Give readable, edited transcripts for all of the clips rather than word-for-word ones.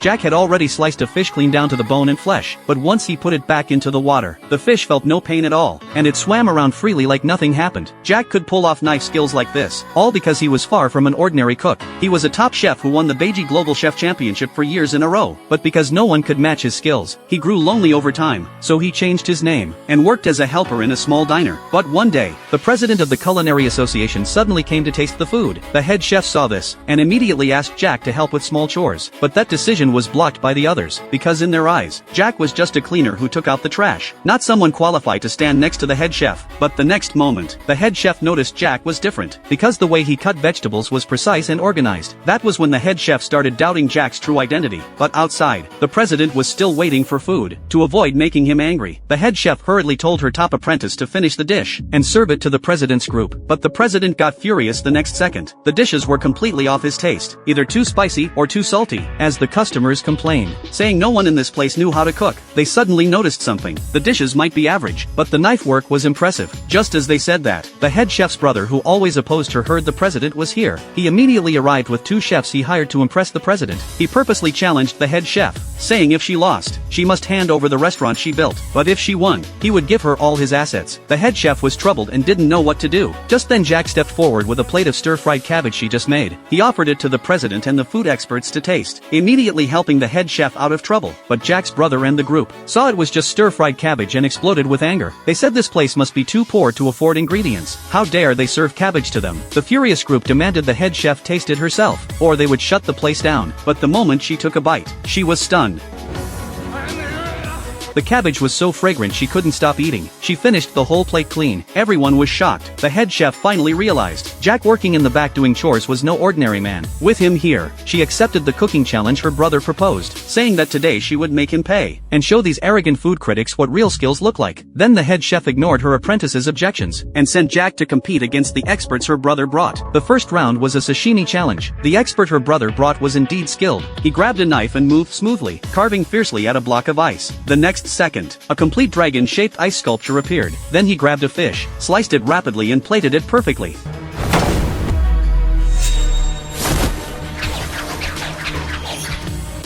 Jack had already sliced a fish clean down to the bone and flesh, but once he put it back into the water, the fish felt no pain at all, and it swam around freely like nothing happened. Jack could pull off knife skills like this, all because he was far from an ordinary cook. He was a top chef who won the Beijing Global Chef Championship for years in a row, but because no one could match his skills, he grew lonely over time, so he changed his name, and worked as a helper in a small diner. But one day, the president of the Culinary Association suddenly came to taste the food. The head chef saw this, and immediately asked Jack to help with small chores, but that decision was blocked by the others, because in their eyes, Jack was just a cleaner who took out the trash, not someone qualified to stand next to the head chef. But the next moment, the head chef noticed Jack was different, because the way he cut vegetables was precise and organized. That was when the head chef started doubting Jack's true identity. But outside, the president was still waiting for food. To avoid making him angry, the head chef hurriedly told her top apprentice to finish the dish, and serve it to the president's group. But the president got furious the next second. The dishes were completely off his taste, either too spicy or too salty, as the customers complained, saying no one in this place knew how to cook. They suddenly noticed something. The dishes might be average, but the knife work was impressive. Just as they said that, the head chef's brother, who always opposed her, heard the president was here. He immediately arrived with 2 chefs he hired to impress the president. He purposely challenged the head chef, saying if she lost, she must hand over the restaurant she built, but if she won, he would give her all his assets. The head chef was troubled and didn't know what to do. Just then Jack stepped forward with a plate of stir-fried cabbage she just made. He offered it to the president and the food experts to taste, immediately helping the head chef out of trouble. But Jack's brother and the group saw it was just stir-fried cabbage and exploded with anger. They said this place must be too poor to afford ingredients. How dare they serve cabbage to them? The furious group demanded the head chef taste it herself, or they would shut the place down. But the moment she took a bite, she was stunned. The cabbage was so fragrant she couldn't stop eating. She finished the whole plate clean. Everyone was shocked. The head chef finally realized Jack working in the back doing chores was no ordinary man. With him here, she accepted the cooking challenge her brother proposed, saying that today she would make him pay, and show these arrogant food critics what real skills look like. Then the head chef ignored her apprentice's objections, and sent Jack to compete against the experts her brother brought. The first round was a sashimi challenge. The expert her brother brought was indeed skilled. He grabbed a knife and moved smoothly, carving fiercely at a block of ice. The next second, a complete dragon-shaped ice sculpture appeared. Then he grabbed a fish, sliced it rapidly and plated it perfectly.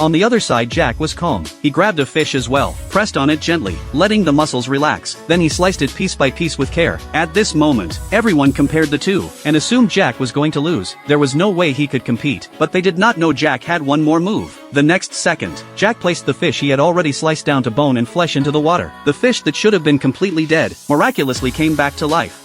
On the other side, Jack was calm. He grabbed a fish as well, pressed on it gently, letting the muscles relax. Then he sliced it piece by piece with care. At this moment, everyone compared the two, and assumed Jack was going to lose. There was no way he could compete, but they did not know Jack had one more move. The next second, Jack placed the fish he had already sliced down to bone and flesh into the water. The fish that should have been completely dead, miraculously came back to life.